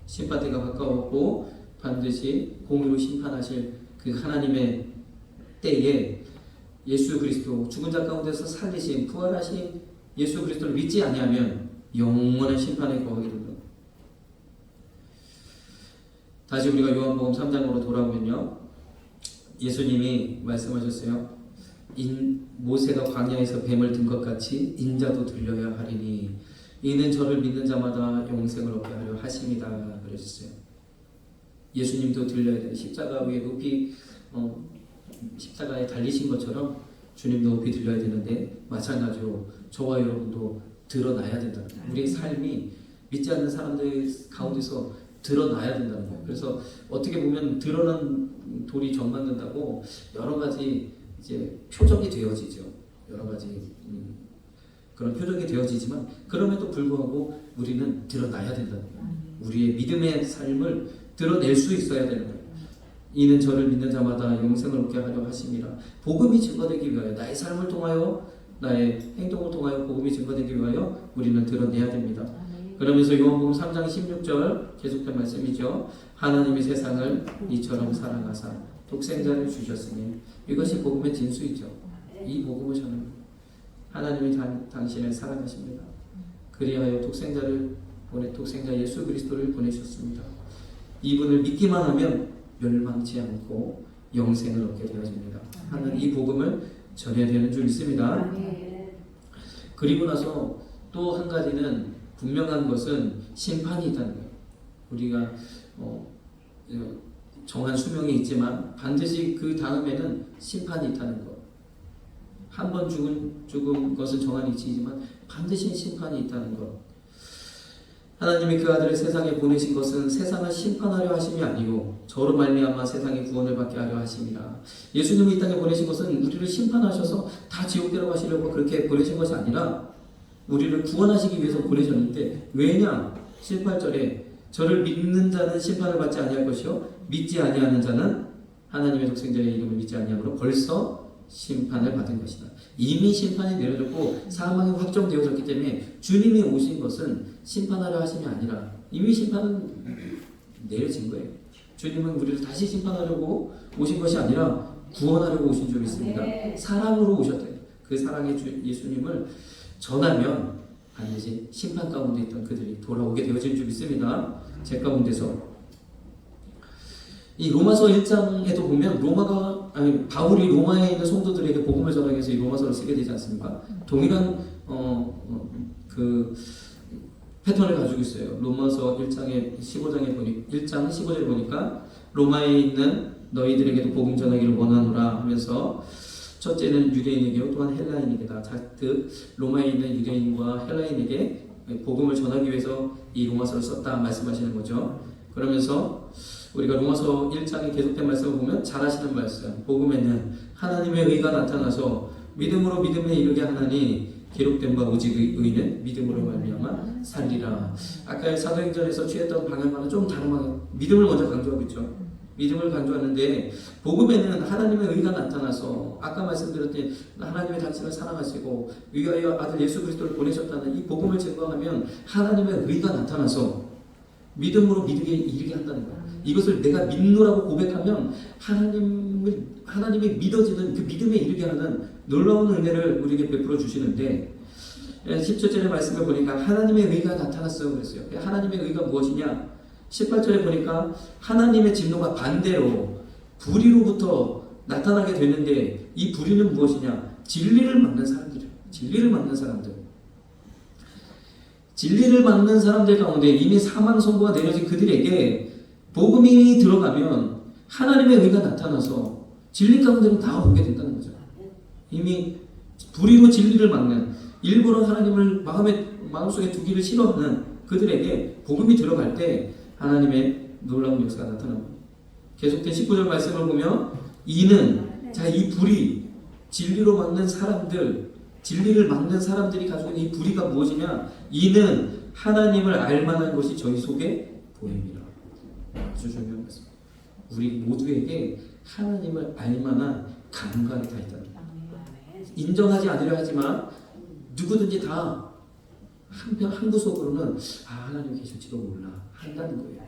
심판 때가 가까웠고 반드시 공의로 심판하실 그 하나님의 때에 예수 그리스도 죽은 자 가운데서 살리신 부활하신 예수 그리스도를 믿지 아니하면 영원한 심판에 거하게 됩니다. 다시 우리가 요한복음 3장으로 돌아오면요 예수님이 말씀하셨어요. 모세가 광야에서 뱀을 든 것 같이 인자도 들려야 하리니 이는 저를 믿는 자마다 영생을 얻게 하려 하심이다 그러셨어요. 예수님도 들려야 되는 십자가 위에 높이 십자가에 달리신 것처럼 주님도 높이 들려야 되는데 마찬가지로 저와 여러분도 드러나야 된다. 우리의 삶이 믿지 않는 사람들 가운데서 드러나야 된다는 거예요. 그래서 어떻게 보면 드러난 돌이 정 맞는다고 여러 가지 이제 표적이 되어지죠. 여러 가지 그런 표적이 되어지지만 그럼에도 불구하고 우리는 드러나야 된다는 거예요. 우리의 믿음의 삶을 드러낼 수 있어야 되는 거예요. 이는 저를 믿는 자마다 영생을 얻게 하려 하심이라. 복음이 증거되기 위하여 나의 삶을 통하여 나의 행동을 통하여 복음이 증거되기 위하여 우리는 드러내야 됩니다. 그러면서 요한복음 3장 16절 계속된 말씀이죠. 하나님이 세상을 이처럼 사랑하사 독생자를 주셨으니 이것이 복음의 진수이죠. 이 복음을 저는 하나님이 당신을 사랑하십니다. 그리하여 독생자 예수 그리스도를 보내셨습니다. 이분을 믿기만 하면 멸망치 않고 영생을 얻게 되어집니다. 하는 이 복음을 전해야 되는 줄 믿습니다. 그리고 나서 또 한 가지는 분명한 것은 심판이 있다는 거예요. 우리가 정한 수명이 있지만 반드시 그 다음에는 심판이 있다는 것. 한 번 죽은 것은 정한 이치이지만 반드시 심판이 있다는 것. 하나님이 그 아들을 세상에 보내신 것은 세상을 심판하려 하심이 아니고 저로 말미암아 세상의 구원을 받게 하려 하심이라. 예수님이 이 땅에 보내신 것은 우리를 심판하셔서 다 지옥대로 가시려고 그렇게 보내신 것이 아니라 우리를 구원하시기 위해서 보내셨는데 왜냐? 18절에 저를 믿는 자는 심판을 받지 아니할 것이요 믿지 아니하는 자는 하나님의 독생자의 이름을 믿지 아니하므로 벌써 심판을 받은 것이다. 이미 심판이 내려졌고 사망이 확정되어졌기 때문에 주님이 오신 것은 심판하려 하심이 아니라 이미 심판은 내려진 거예요. 주님은 우리를 다시 심판하려고 오신 것이 아니라 구원하려고 오신 줄 믿습니다. 사랑으로 오셨대요. 그 사랑의 예수님을 전하면 반드시 심판 가운데 있던 그들이 돌아오게 되어질 줄 믿습니다. 제 가운데서 이 로마서 1장에도 보면 바울이 로마에 있는 성도들에게 복음을 전하기 위해서 이 로마서를 쓰게 되지 않습니까? 동일한 그 패턴을 가지고 있어요. 로마서 1장 15절에 보니까 로마에 있는 너희들에게도 복음 전하기를 원하노라 하면서 첫째는 유대인에게 또한 헬라인에게다. 즉 로마에 있는 유대인과 헬라인에게 복음을 전하기 위해서 이 로마서를 썼다 말씀하시는 거죠. 그러면서 우리가 로마서 1장에 계속된 말씀을 보면 잘 아시는 말씀, 복음에는 하나님의 의가 나타나서 믿음으로 믿음에 이르게 하나니 기록된 바 오직 의는 믿음으로 말미암아 살리라. 아까 사도행전에서 취했던 방향과는 좀 다른 방향, 믿음을 먼저 강조하고 있죠. 믿음을 강조하는데 복음에는 하나님의 의가 나타나서 아까 말씀드렸듯이 하나님의 당신을 사랑하시고 위하여 아들 예수 그리스도를 보내셨다는 이 복음을 증거하면 하나님의 의가 나타나서 믿음으로 믿게 이르게 한다는 거예요. 이것을 내가 믿노라고 고백하면 하나님이 믿어지는 그 믿음에 이르게 하는 놀라운 은혜를 우리에게 베풀어 주시는데 17절의 말씀을 보니까 하나님의 의가 나타났어요 그랬어요. 하나님의 의가 무엇이냐? 18절에 보니까 하나님의 진노가 반대로 불의로부터 나타나게 되는데 이 불의는 무엇이냐? 진리를 막는 사람들이에요. 진리를 막는 사람들. 진리를 막는 사람들 가운데 이미 사망 선고가 내려진 그들에게 복음이 들어가면 하나님의 의가 나타나서 진리 가운데로 다 오게 된다는 거죠. 이미 불의로 진리를 막는 일부러 하나님을 마음속에 두기를 싫어하는 그들에게 복음이 들어갈 때 하나님의 놀라운 역사가 나타납니다. 계속된 19절 말씀을 보면 이는 자, 이 불의 진리로 막는 사람들 진리를 막는 사람들이 가지고 있는 이 불의가 무엇이냐? 이는 하나님을 알만한 것이 저희 속에 보입니다. 아주 중요한 말씀. 우리 모두에게 하나님을 알만한 감각이 다 있다. 인정하지 않으려 하지만 누구든지 다 한 구석으로는 하나님 계실지도 몰라 한다는 거예요.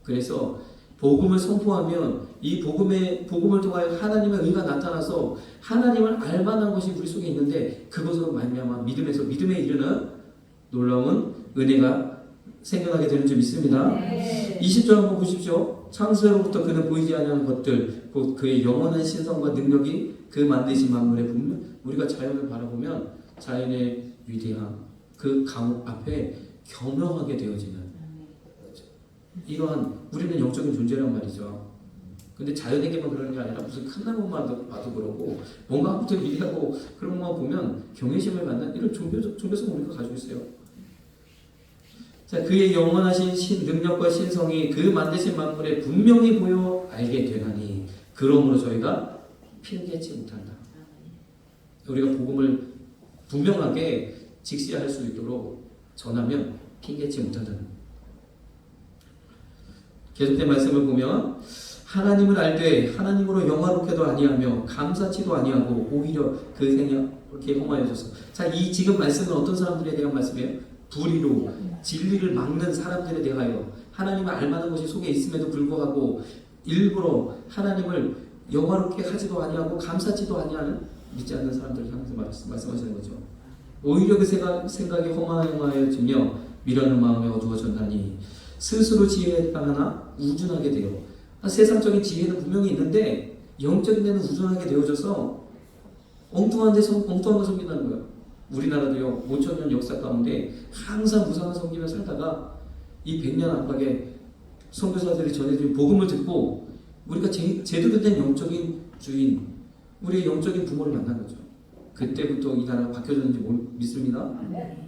그래서 복음을 선포하면 이 복음을 통하여 하나님의 의가 나타나서 하나님을 알만한 것이 우리 속에 있는데 그것으로 말미암아 믿음에 이르는 놀라운 은혜가 생겨나게 되는 줄 믿습니다. 20절 한번 보십시오. 창세로부터 그는 보이지 않는 것들 곧 그의 영원한 신성과 능력이 그 만드신 만물의 분명 우리가 자연을 바라보면 자연의 위대함 그 감옥 앞에 겸허하게 되어지는 이러한 우리는 영적인 존재란 말이죠. 근데 자연에게만 그러는 게 아니라 무슨 큰 나무만 봐도 그러고 뭔가 아무튼 위대하고 그런 것만 보면 경외심을 갖는 이런 종교성 우리가 가지고 있어요. 자, 그의 영원하신 능력과 신성이 그 만드신 만물에 분명히 보여 알게 되나니 그러므로 저희가 피하지 못한다. 우리가 복음을 분명하게 직시할 수 있도록 전하면 핑계치 못한다는 거예요. 계속된 말씀을 보면 하나님을 알되 하나님으로 영화롭게도 아니하며 감사치도 아니하고 오히려 그 생각 이렇게 험하여져서 자, 이 지금 말씀은 어떤 사람들에 대한 말씀이에요? 불의로 진리를 막는 사람들에 대하여 하나님을 알만한 것이 속에 있음에도 불구하고 일부러 하나님을 영화롭게 하지도 아니하고 감사치도 아니하는 믿지 않는 사람들을 향해서 말씀하시는 거죠. 오히려 그 생각이 험하여지며 미련한 마음에 어두워졌나니 스스로 지혜가 하나 우준하게 되어 세상적인 지혜는 분명히 있는데 영적인 데는 우준하게 되어져서 엉뚱한 거 섬긴다는 거예요. 우리나라도요 5,000년 역사 가운데 항상 무상한 섬기며 살다가 이 100년 안팎의 선교사들이 전해드린 복음을 듣고 우리가 제대로 된 영적인 주인 우리의 영적인 부모를 만난 거죠. 그때부터 이 나라가 바뀌어졌는지 믿습니다.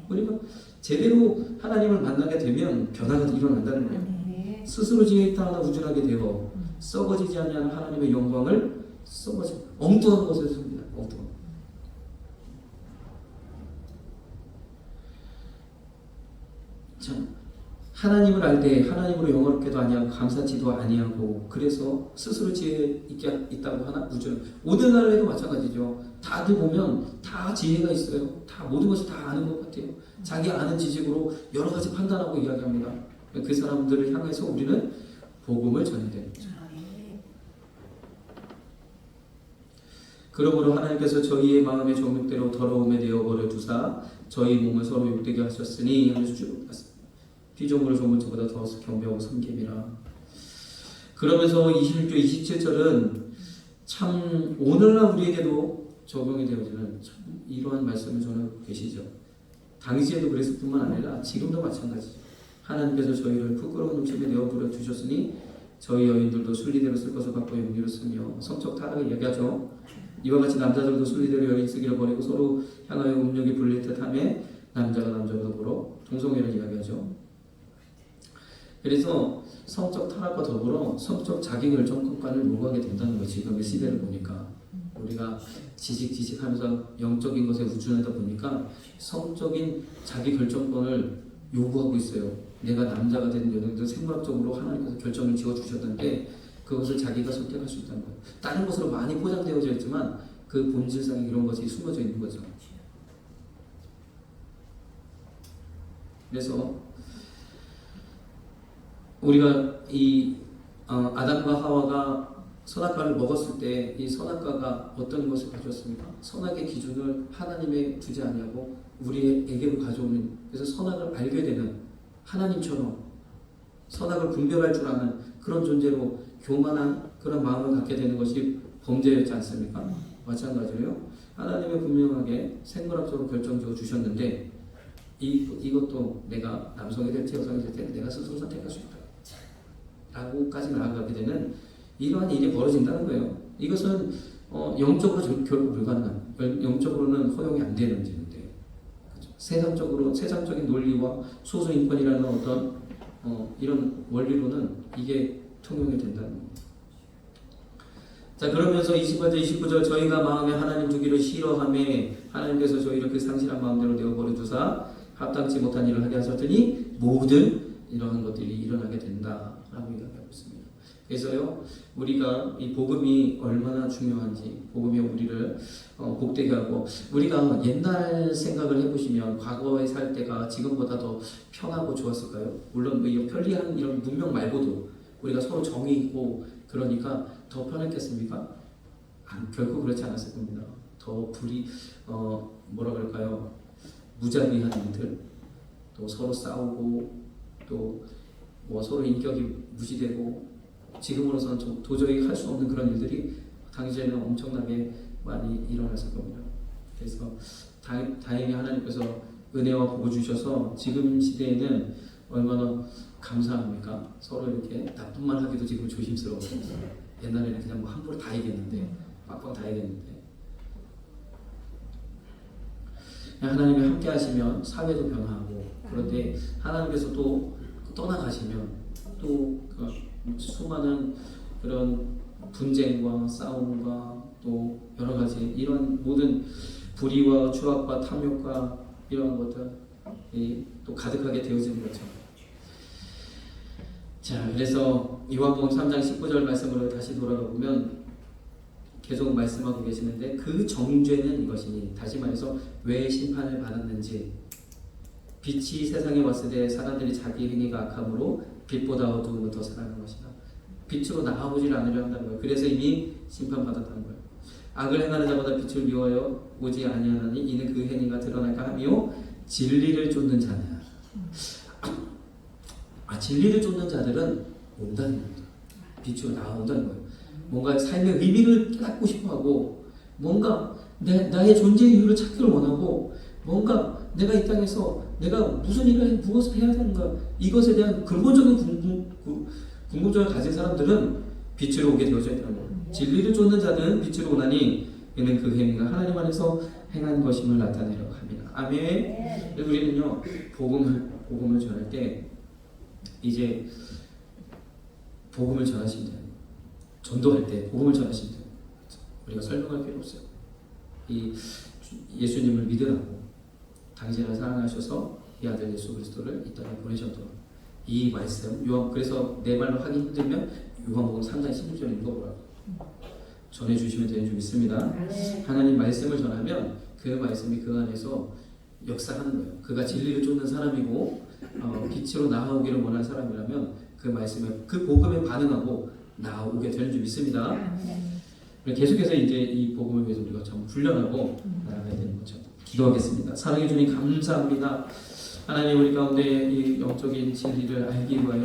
우리가 제대로 하나님을 만나게 되면 변화가 일어난다는 거예요. 스스로 지혜 있다 하나 우준하게 되어 썩어지지 아니하는 하나님의 영광을 엉뚱한 것에서 씁니다. 엉뚱한. 참 하나님을 알 때 하나님으로 영화롭게도 아니하고 감사치도 아니하고 그래서 스스로 지혜 있다고 하나 우준. 오늘날에도 마찬가지죠. 다들 보면 다 지혜가 있어요. 다 모든 것을 다 아는 것 같아요. 자기 아는 지식으로 여러 가지 판단하고 이야기합니다. 그 사람들을 향해서 우리는 복음을 전해야 되는 거죠. 그러므로 하나님께서 저희의 마음의 정욕대로 더러움에 내어버려 두사 저희 몸을 서로 욕되게 하셨으니 하면서 쭉 피조물을 조물처보다 더 경배하고 섬김이라. 그러면서 26절 27절은 참 오늘날 우리에게도 적용이 되어지는 참 이러한 말씀을 전하고 계시죠. 당시에도 그랬을 뿐만 아니라 지금도 마찬가지죠. 하나님께서 저희를 부끄러운 음식에 내어버려 두셨으니 저희 여인들도 순리대로 쓸 것을 받고 영리로 쓰며 성적 타락을 얘기하죠. 이와 같이 남자들도 순리대로 여인 쓰기를 버리고 서로 향하여 음욕이 불릴 듯하며 남자가 남자보다 더불어 동성애를 이야기하죠. 그래서 성적 타락과 더불어 성적 자기결정권을 요구하게 된다는 거예요. 지금의 시대를 보니까 우리가 지식하면서 영적인 것에 우준하다 보니까 성적인 자기결정권을 요구하고 있어요. 내가 남자가 되는 여성도 생물학적으로 하나님께서 결정을 지어주셨는데 그것을 자기가 선택할 수 있다는 거예요. 다른 것으로 많이 포장되어져 있지만 그 본질상에 이런 것이 숨어져 있는 거죠. 그래서 우리가 이 아담과 하와가 선악과를 먹었을 때 이 선악과가 어떤 것을 가져왔습니까? 선악의 기준을 하나님에 두지 아니하고 우리에게로 가져오는, 그래서 선악을 알게 되는 하나님처럼 선악을 분별할 줄 아는 그런 존재로 교만한 그런 마음을 갖게 되는 것이 범죄였지 않습니까? 마찬가지로요. 하나님의 분명하게 생물학적으로 결정적으로 주셨는데 이것도 내가 남성이 될지 여성이 될지 내가 스스로 선택할 수 있다 라고까지 나아가게 되는 이러한 일이 벌어진다는 거예요. 이것은 영적으로 결코 불가능한, 영적으로는 허용이 안 되는 문제인데, 그렇죠? 세상적인 논리와 소수인권이라는 어떤 이런 원리로는 이게 통용이 된다는 겁니다. 자, 그러면서 28절 29절 저희가 마음에 하나님 두기를 싫어하매 하나님께서 저희를 그 상실한 마음대로 내어버려 두사 합당치 못한 일을 하게 하셨더니 모든 이러한 것들이 일어나게 된다라고 이야기하고 있습니다. 그래서요, 우리가 이 복음이 얼마나 중요한지, 복음이 우리를 복되게 하고, 우리가 옛날 생각을 해보시면 과거에 살 때가 지금보다 더 편하고 좋았을까요? 물론 뭐 편리한 이런 문명 말고도 우리가 서로 정이 있고 그러니까 더 편했겠습니까? 결코 그렇지 않았을 겁니다. 더 뭐라 그럴까요? 무자비한 일들, 또 서로 싸우고, 또 뭐 서로 인격이 무시되고, 지금으로서는 도저히 할 수 없는 그런 일들이 당시에는 엄청나게 많이 일어났을 겁니다. 그래서 다행히 하나님께서 은혜와 복을 주셔서 지금 시대에는 얼마나 감사합니까? 서로 이렇게 나쁜 말 하기도 지금 조심스러워요. 옛날에는 그냥 뭐 함부로 다 얘기했는데, 빡빡 다 얘기했는데, 하나님이 함께 하시면 사회도 변화하고, 그런데 하나님께서 또 떠나가시면 또 수많은 그런 분쟁과 싸움과 또 여러 가지 이런 모든 불의와 추악과 탐욕과 이러한 것들이 또 가득하게 되어지는 거죠. 자, 그래서 요한복음 3장 19절 말씀으로 다시 돌아가 보면 계속 말씀하고 계시는데, 그 정죄는 이것이니, 다시 말해서 왜 심판을 받았는지, 빛이 세상에 왔을 때 사람들이 자기 행위가 악함으로 빛보다 어두움을 더 사랑한 것이다. 빛으로 나아오질 않으려 한다는 거예요. 그래서 이미 심판받았다는 거예요. 악을 행하는 자보다 빛을 미워하여 오지 아니하나니 이는 그 행위가 드러날까 하며 진리를 쫓는 자는, 진리를 쫓는 자들은 온다는 겁니다. 빛으로 나아온다는 거예요. 뭔가 삶의 의미를 깨닫고 싶어하고, 뭔가 나의 존재 이유를 찾기를 원하고, 뭔가 내가 이 땅에서 내가 무엇을 해야 되는가, 이것에 대한 근본적인 궁금증을 가진 사람들은 빛으로 오게 되어져 있다는 거예요. 진리를 쫓는 자는 빛으로 오나니 이는 그 행위가 하나님 안에서 행한 것임을 나타내려고 합니다. 아멘. 우리는요, 복음을 전할 때 이제 복음을 전하시면 돼요. 전도할 때 복음을 전하시면 돼요. 우리가 설명할 필요 없어요. 이 예수님을 믿으라고 당신을 사랑하셔서 이 아들 예수 그리스도를 이 땅에 보내셨던 이 말씀, 그래서 내 말로 하기 힘들면 요한복음 3장 16절 읽어보라고 전해주시면 되는 줄 믿습니다. 하나님 말씀을 전하면 그 말씀이 그 안에서 역사하는 거예요. 그가 진리를 쫓는 사람이고 빛으로 나아오기를 원하는 사람이라면 그 말씀에, 그 복음에 반응하고 나오게 되는 줄 믿습니다. 계속해서 이제 이 복음을 위해서 우리가 참 훈련하고 나아가야 되는 거죠. 기도하겠습니다. 사랑해 주님 감사합니다. 하나님, 우리 가운데 이 영적인 진리를 알기 위하여